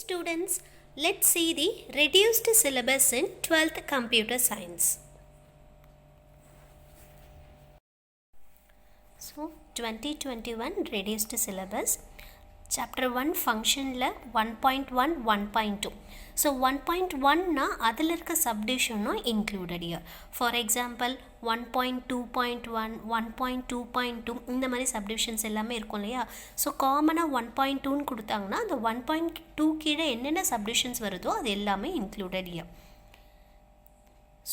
students, let's see the reduced syllabus in 12th Computer Science. So, 2021 reduced syllabus. Chapter 1 function la 1.1, 1.2. So 1.1 na adil irka subdivision no included here. For example 1.2.1, 1.2.2 இந்த மாதிரி subdivisions எல்லாமே இருக்கும் இல்லையா. So காமனாக 1.2 கொடுத்தாங்கன்னா அந்த 1.2 கீழே என்னென்ன subdivisions வருதோ அது எல்லாமே included here.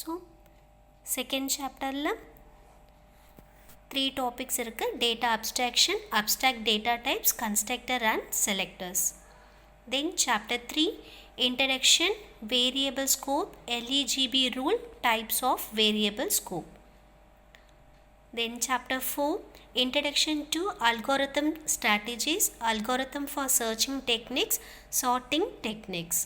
ஸோ செகண்ட் சாப்டரில் 3 topics இருக்கு. Data abstraction, abstract data types, constructor and selectors. Then chapter 3, introduction, variable scope, LEGB rule, types of variable scope. Then chapter 4, introduction to algorithm strategies, algorithm for searching techniques, sorting techniques.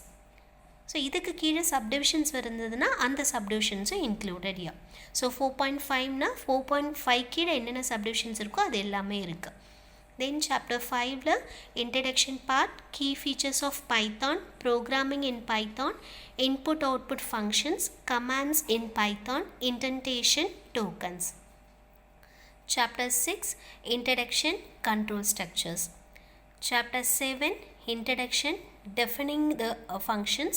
So இதுக்கு கீழே subdivisions இருந்ததுன்னா அந்த சப்டிவிஷன்ஸும் included யா. So 4.5னா 4.5 கீழே என்னென்ன subdivisions இருக்கோ அது எல்லாமே இருக்குது. தென் சாப்டர் 5ல introduction part, key features of Python, programming in Python, input output functions, commands in Python, indentation, tokens. Chapter 6 introduction, control structures. Chapter 7 introduction, defining the functions,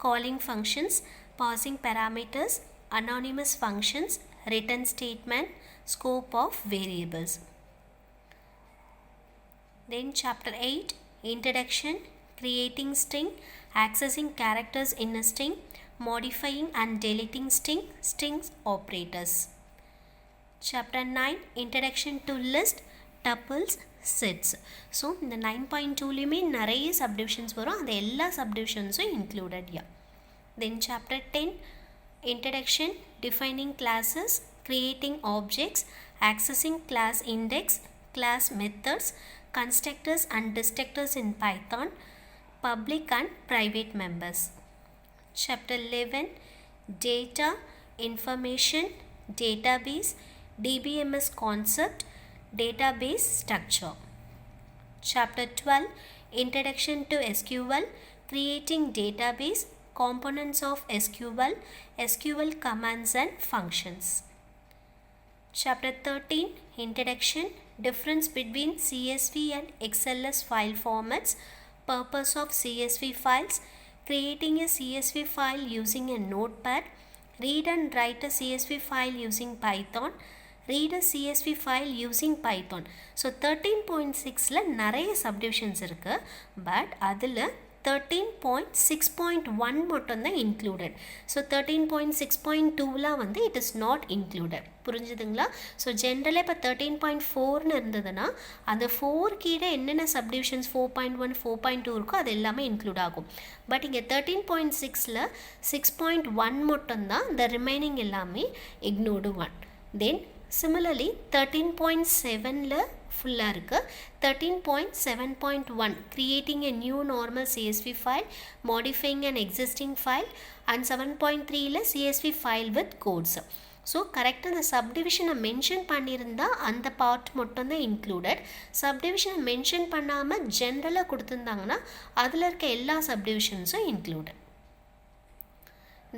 calling functions, passing parameters, anonymous functions, return statement, scope of variables. Then chapter 8 introduction, creating string, accessing characters in a string, modifying and deleting string, strings operators. Chapter 9 introduction to list, tuples, sets. So இந்த 9.2லையுமே நிறைய subdivisions வரும், அந்த எல்லா சப்டிவிஷன்ஸும் included யா. Then chapter 10 introduction, defining classes, creating objects, accessing class index, class methods, constructors and destructors in Python, public and private members. Chapter 11 data, information, database, DBMS concept, database structure. Chapter 12 introduction to SQL, creating database, components of SQL, SQL commands and functions. Chapter 13 introduction, difference between CSV and XLS file formats, purpose of CSV files, creating a CSV file using a notepad, read and write a CSV file using Python, read a CSV file using Python. So 13.6ல நிறைய subdivisions இருக்குது, but அதில் 13.6.1 மட்டும்தான் included. So 13.6.2லாம் வந்து it is not included. புரிஞ்சுதுங்களா? So ஜென்ரலாக இப்போ 13.4ன்னு இருந்ததுன்னா அந்த 4 கீழே என்னென்ன சப்டிவிஷன்ஸ் 4.1 4.2 இருக்கோ அது எல்லாமே இன்க்ளூட் ஆகும். பட் இங்கே 13.6ல 6.1 மட்டும்தான், இந்த ரிமைனிங் எல்லாமே இக்னோர்டு ஒன். தென் similarly 13.7ல ஃபுல்லாக இருக்குது. 13.7.1 creating a new normal CSV file, modifying an existing file, and 7.3ல CSV file with codes. So கரெக்டாக அந்த சப்டிவிஷனை மென்ஷன் பண்ணியிருந்தால் அந்த பார்ட் மட்டும்தான் இன்க்ளூடட். சப்டிவிஷனை மென்ஷன் பண்ணாமல் ஜென்ரலாக கொடுத்துருந்தாங்கன்னா அதில் இருக்க எல்லா சப்டிவிஷன்ஸும் included.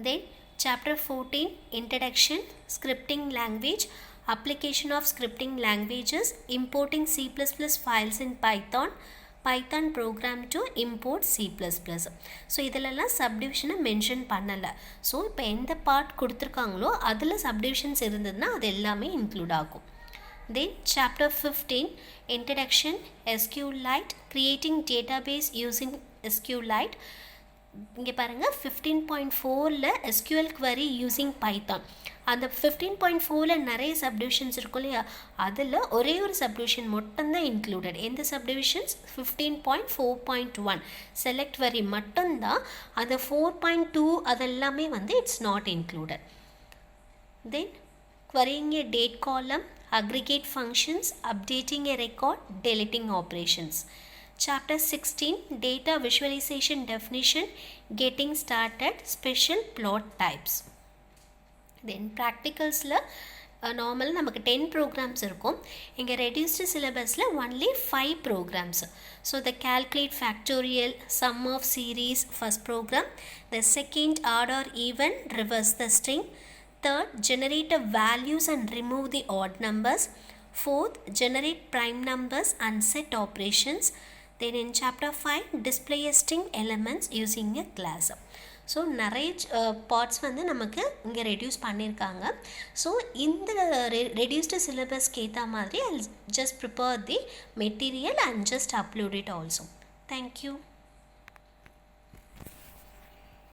Then chapter 14 introduction, scripting language, application of scripting languages, importing C++ files in Python, Python program to import C++. So இதிலெல்லாம் சப்டிவிஷனை மென்ஷன் பண்ணலை. ஸோ இப்போ எந்த பார்ட் கொடுத்துருக்காங்களோ அதில் சப்டிவிஷன்ஸ் இருந்ததுன்னா அது எல்லாமே இன்க்ளூட் ஆகும். தென் chapter 15 introduction, SQLite, creating database using SQLite. இங்கே பாருங்கள் 15.4ல SQL query using Python. அந்த 15.4ல நிறைய சப்டிவிஷன்ஸ் இருக்கும் இல்லையா, அதில் ஒரே ஒரு சப்டிவிஷன் மட்டும்தான் இன்க்ளூடட். எந்த சப்டிவிஷன்ஸ்? 15.4.1 செலக்ட் query மட்டும்தான். அந்த 4.2 அதெல்லாமே வந்து it's not included. Then querying a date column, aggregate functions, updating a record, deleting operations. Chapter 16 data visualization definition, getting started, special plot types. Then practicalsல நார்மல் நமக்கு 10 programs இருக்கும். இங்கே reduced சிலபஸில் only 5 programs. So the calculate factorial, sum of series first program, the second odd or even, reverse the string, third generate the values and remove the odd numbers, fourth generate prime numbers and set operations, then in chapter 5 display a string elements using a class. So நிறைய parts வந்து நமக்கு இங்கே reduce பண்ணியிருக்காங்க. So இந்த reduced சிலபஸ்க்கு ஏற்ற மாதிரி I just prepare the material and just upload it also. Thank you.